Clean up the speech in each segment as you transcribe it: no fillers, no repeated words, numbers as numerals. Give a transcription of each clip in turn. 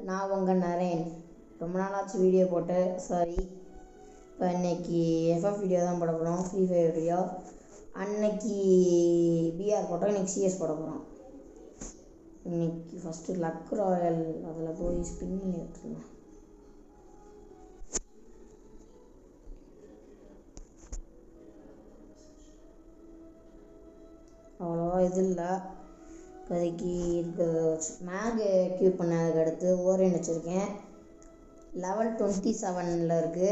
நான் உங்கள் நரேன். ரொம்ப நாளாச்சு வீடியோ போட்டு, சாரி. இப்போ இன்னைக்கு எஃப்எஃப் வீடியோ தான் போட போகிறோம், ஃப்ரீ ஃபயர் வீடியோ. அன்னைக்கு பிஆர் போட்டோம், இன்னைக்கு சிஎஸ் போட போகிறோம். இன்னைக்கு ஃபஸ்ட்டு லக் ராயல் அதில் போய் ஸ்பின் பண்ணி விட்டுருந்தேன். அவ்வளோவா இது இல்லை இப்போதைக்கு இருக்குது. மேக் கியூப் பண்ணதுக்கு அடுத்து ஓரியன் வச்சுருக்கேன், லெவல் 27 இருக்குது.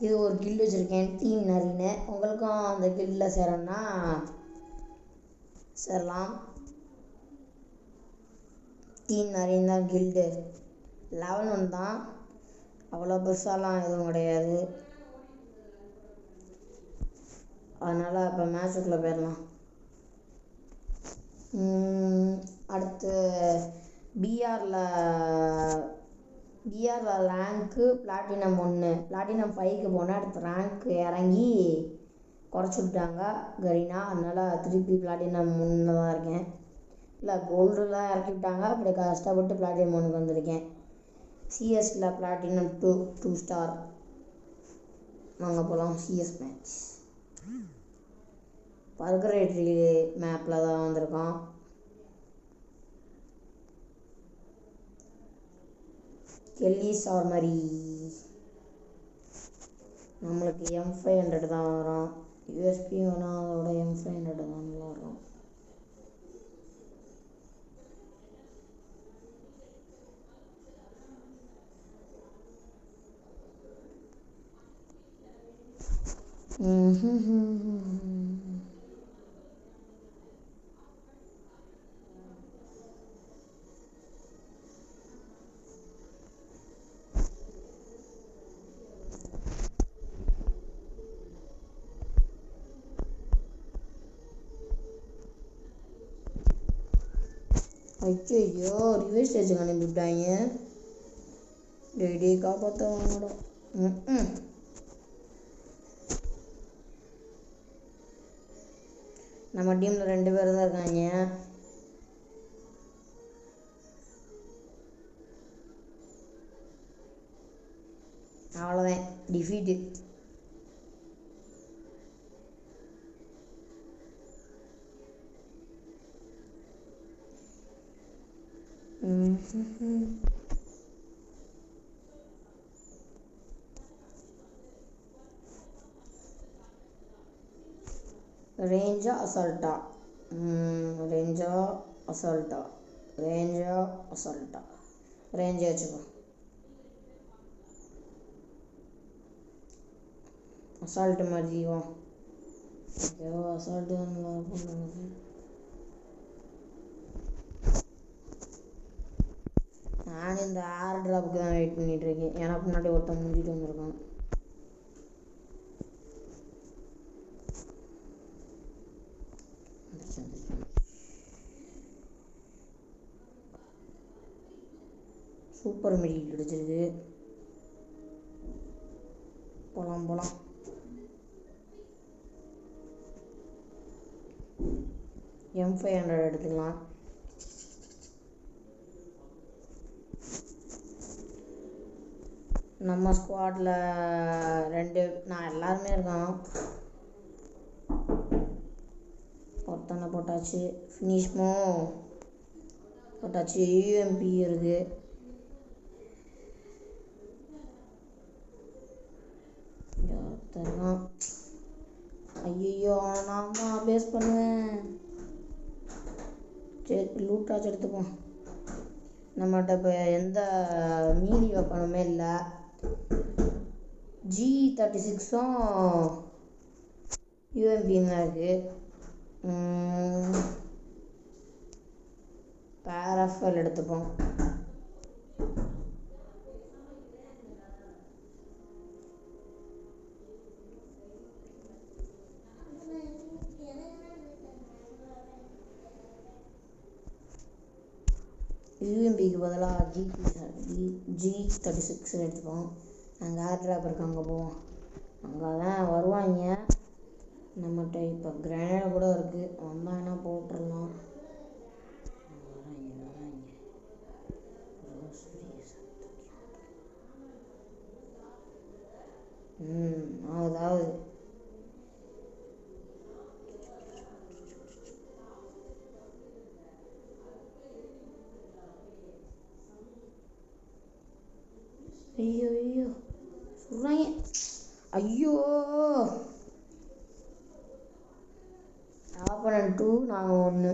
இது ஒரு கில்டு வச்சுருக்கேன், டீம் நரின்னு. உங்களுக்கும் அந்த கில்டில் சேரணும்னா சேரலாம். டீம் நரின்னு தான் கில்டு. லெவல் 1 தான், அவ்வளோ பெருசாலாம் எதுவும் கிடையாது. அதனால் இப்போ மேட்சுக்குள்ளே போயிடலாம். அடுத்து பிஆரில் ரேங்க்கு பிளாட்டினம் 1, பிளாட்டினம் 5க்கு போனால் அடுத்து ரேங்க்கு இறங்கி குறைச்சி விட்டாங்க கரீனா. அதனால் திருப்பி பிளாட்டினம் 1 தான் இருக்கேன். இல்லை, கோல்டில் இறக்கி விட்டாங்க, அப்படி கஷ்டப்பட்டு பிளாட்டினம் 1க்கு வந்திருக்கேன். சிஎஸில் பிளாட்டினம் 2 ஸ்டார். வாங்க போகலாம் சிஎஸ் மேட்ச். பர்கரேட்ரி மேப்பில் தான் வந்திருக்கோம். கெல்லிஸ் ஆர்மரி. நம்மளுக்கு M500 தான் வரும். யூஎஸ்பி வேணால் அதோட M500 தான் நல்லா வரும். ஐயோ, ரிவர்ஸ் ஸ்டேஜுக்கு அனுப்பிவிட்டாங்க. டெய்லி காப்பாற்ற வாங்கடா. நம்ம டீமில் 2 பேர் தான் இருக்காங்க. அவ்வளோதான், டிஃபீட்டு. ரேஞ்சா அசால்ட்டா? ரேஞ்சா அசால்ட்டா? ரேஞ்சே வச்சுக்கோ. அசால்ட்டு மாதிரி வா. ஐயோ, அசால்ட்டு தான் நல்லா இருக்கும் எனக்கு. நான் இந்த ஏர் ட்ராப்புக்கு தான் வெயிட் பண்ணிகிட்டு இருக்கேன். எனக்கு முன்னாடி ஒருத்தன் முடிட்டு வந்திருக்கான். சூப்பர் மெடிக்கல் கிடைச்சிருக்கு. போகலாம். M500 எடுத்துக்கலாம். நம்ம ஸ்குவாடில் 2 நான் எல்லாருமே இருக்கோம். ஒருத்தனை போட்டாச்சு, ஃபினிஷ்மோ போட்டாச்சு. UMP இருக்குது. ஐயோ, நான் தான் பேஸ் பண்ணுவேன். சரி, லூட்டாச்சு எடுத்துப்போம். நம்மகிட்ட இப்போ எந்த மீதி வெப்பனுமே இல்லை. G36ம் UMPயும் தான் இருக்குது. பேராஃபல் எடுத்துப்போம். UMPக்கு பதிலாக G36 எடுத்துப்போம். நாங்கள் ஏர் ட்ராப் இருக்கு, அங்கே போவோம். அங்கே தான் வருவாங்க. நம்மகிட்ட இப்போ கிரேனேட் கூட இருக்குது, வந்தாங்கன்னா போட்டுடலாம். சரி, அதாவது ஐயோ ஐயோ சொல்கிறாங்க. ஐயோ ஆப்பனண்ட் 2 நாங்கள் 1.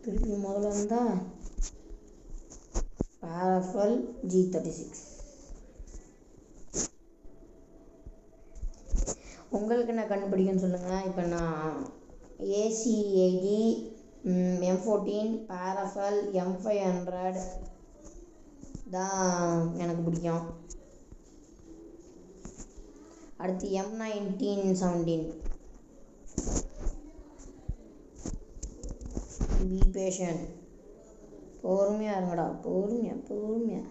திருப்பி முதல்ல இருந்தால் பாரஃபல் G36. உங்களுக்கு என்ன கண்டுபிடிக்குன்னு சொல்லுங்கள். இப்போ நான் AC80 M14 பாரஃபல் M500 தான் எனக்கு பிடிக்கும். அடுத்து M1917. B patient. பொறுமையாக இருங்கடா, பொறுமையாக.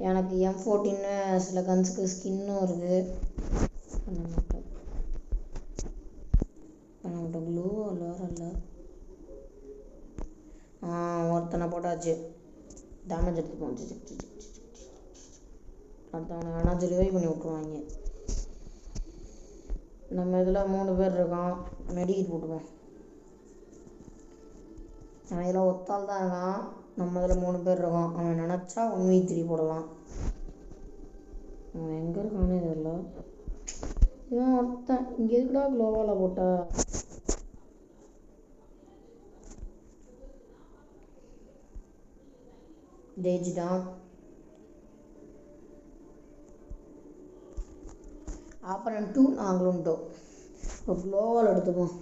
எனக்கு M14 சில கன்ஸுக்கு ஸ்கின்னும் இருக்குது. நம்மகிட்ட க்ளூ இல்லை. ஒருத்தனை போட்டாச்சு. டேமேஜ் எடுத்துப்போம். அடுத்தவனை வேணாச்சு ரிவைவ் பண்ணி விட்ருவாங்க. நம்ம இதில் 3 பேர் இருக்கோம். மெடிக்கிட் போட்டுப்போம். அவன் இதில் ஒத்தால் தான் இருக்கான். நம்ம இதில் 3 பேர் இருக்கோம். அவன் நினச்சா 1v3 போடலாம். அவன் எங்கே இருக்கானே தெரியல. இவன் ஒருத்தன் இங்கே எதுக்குடா க்ளோவால் போட்டா? ஜெயிச்சிட்டான். ஆப்பனண்ட் 2 நாங்களும் 2. இப்போ க்ளோவால் எடுத்துப்போம்.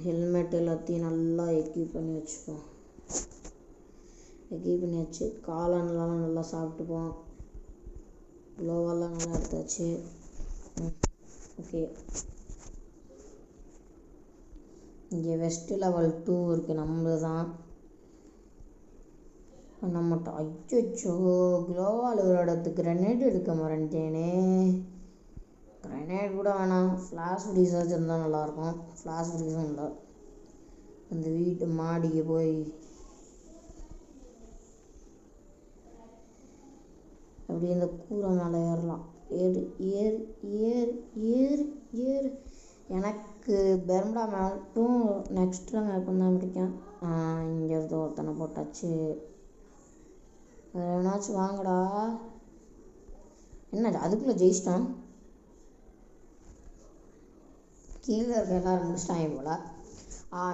ஹெல்மெட் எல்லாத்தையும் நல்லா எக்யூப் பண்ணி வச்சுப்போம். எக்யூப் பண்ணி வச்சு காளான்லாம் நல்லா சாப்பிட்டுப்போம். க்ளோவெல்லாம் நல்லா எடுத்தாச்சு. ஓகே, இங்கே வெஸ்ட்டு லெவல் 2 இருக்குது. நம்மளது தான் நம்மகிட்ட. அச்சோ க்ளோவால் விளையாடுறதுக்கு கிரனேட் எடுக்க மறந்துட்டேனே. கிரனேட் கூட வேணாம், ஃப்ளாஷ் ரீசார்ஜ் இருந்தால் நல்லாயிருக்கும். ஃப்ளாஷ் ரீஸும் இல்லை. அந்த வீட்டு மாடிக்கு போய் அப்படியே இந்த கூரை மேலே ஏறலாம். ஏறு. எனக்கு பெர்முடா மேப்பும் நெக்ஸ்ட் மேப்பும் தான் பிடிக்கும். இங்கே இருந்து ஒருத்தனை போட்டாச்சு. வேறு எவனாச்சும் வாங்கடா. என்ன அதுக்குள்ளே ஜெயிச்சிட்டான்? கீழே இருக்க எல்லாரும் முடிச்சிட்டாங்க போல்.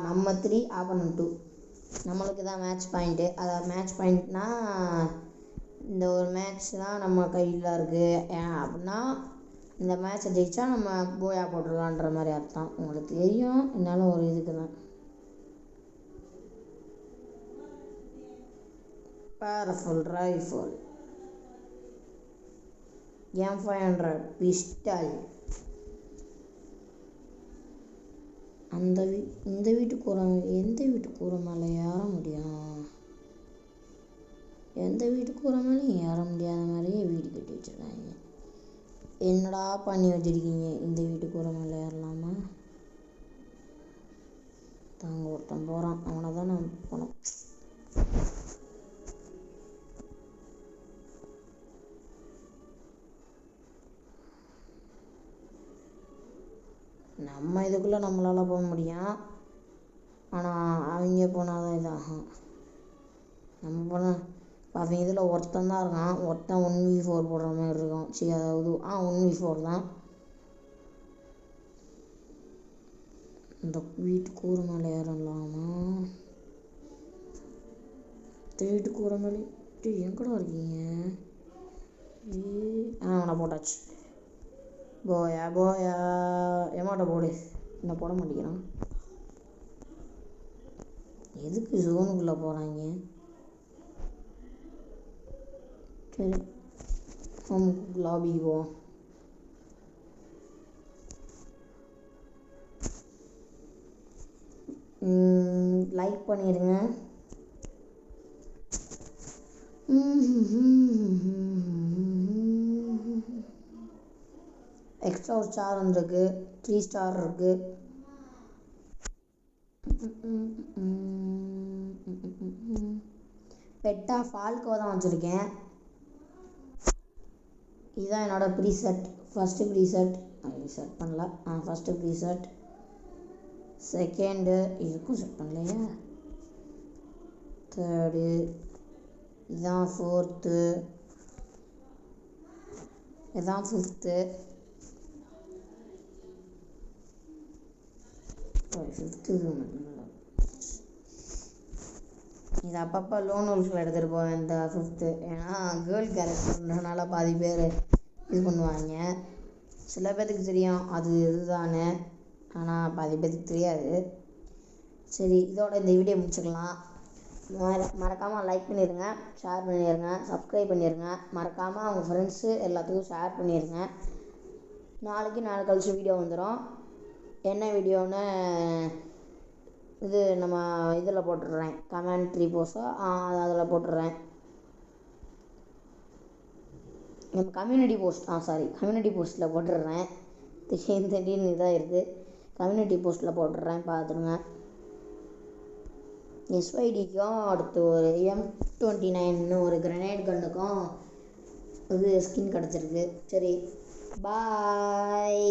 நம்ம 3 ஆப்பனண்ட் 2. நம்மளுக்கு தான் மேட்ச் பாயிண்ட்டு. அதாவது மேட்ச் பாயிண்ட்னா இந்த ஒரு மேட்ச் தான் நம்ம கையில் இருக்குது. ஏன் அப்படின்னா இந்த மேட்ச்சை ஜெயித்தா நம்ம போயா போட்டுடலான்ற மாதிரி அர்த்தம். உங்களுக்கு தெரியும், என்னாலும் ஒரு இதுக்கு தான். Powerful rifle, M500 pistol. இந்த வீட்டு கூரை எந்த வீட்டு கூரை மேலே ஏற முடியும்? எந்த வீட்டு கூரை மேலேயும் ஏற முடியாத மாதிரியே வீடு கட்டி வச்சுருக்காங்க. என்னடா பண்ணி வச்சுருக்கீங்க? இந்த வீட்டு கூரை மேலே ஏறலாமா? தாங்க ஒருத்தன் போகிறான், அவனை தான் நான் போனோம். நம்ம இதுக்குள்ளே நம்மளால் போக முடியும். ஆனால் அவங்க போனால் தான் இதாகும். நம்ம போனால் அவங்க இதில் ஒருத்தன் தான் இருக்கான். ஒருத்தன் 1v4 போடுற மாதிரி இருக்கும். சரி, அதாவது 1v4 தான். இந்த வீட்டு கூரை மேலே ஏறலாமா? இந்த வீட்டு கூரை மேலே எங்கடா இருக்கீங்க? அவனை போட்டாச்சு. போயா ஏமாட்ட போடு. என்ன போட மாட்டேங்கிறான்? எதுக்கு ஜோனுக்குள்ளே போகிறாங்க? சரி, லாபிக்கு போவோம். லைக் பண்ணிடுங்க. எக்ஸ்ட்ரா ஒரு ஸ்டார் வந்துருக்கு. 3 ஸ்டார் இருக்குது. பெட்டாக ஃபால்கோ தான் வச்சுருக்கேன். இதுதான் என்னோடய ப்ரீசெட். ஃபஸ்ட்டு ப்ரீசெட் செட் பண்ணல. First preset. செகண்டு இதுக்கும் செட் பண்ணலையா. தேர்டு இதுதான். ஃபோர்த்து இதுதான். ஃபிஃப்த்து இது அப்பப்போ லோன் உல்ஃபில் எடுத்துகிட்டு போவேன் இந்த ஃபிஃப்த்து. ஏன்னா கேர்ள் கேரக்டர்ன்றனால பாதி பேர் இது பண்ணுவாங்க. சில பேர்த்துக்கு தெரியும் அது இதுதானே, ஆனால் பாதி பேர்த்துக்கு தெரியாது. சரி, இதோட இந்த வீடியோ முடிச்சுக்கலாம். மறக்காமல் லைக் பண்ணிடுங்க, ஷேர் பண்ணிடுங்க, சப்ஸ்கிரைப் பண்ணிடுங்க. மறக்காமல் அவங்க ஃப்ரெண்ட்ஸு எல்லாத்துக்கும் ஷேர் பண்ணிடுங்க. நாளைக்கு நாளை கழிச்சு வீடியோ வந்துடும். என்ன வீடியோன்னு இது நம்ம இதில் போட்டுடுறேன். கமெண்ட்ரி போஸ்ட்டாக அதில் போட்டுடுறேன். நம்ம கம்யூனிட்டி போஸ்ட்டில் போட்டுடுறேன். திடீர்னு இதாக இருக்குது. கம்யூனிட்டி போஸ்ட்டில் போட்டுடுறேன், பார்த்துடுங்க. எஸ்ஒய்டிக்கும் அடுத்து ஒரு M29 ஒரு கிரனேட் கன்னுக்கும் இது ஸ்கின் கிடச்சிருக்கு. சரி, பாய்.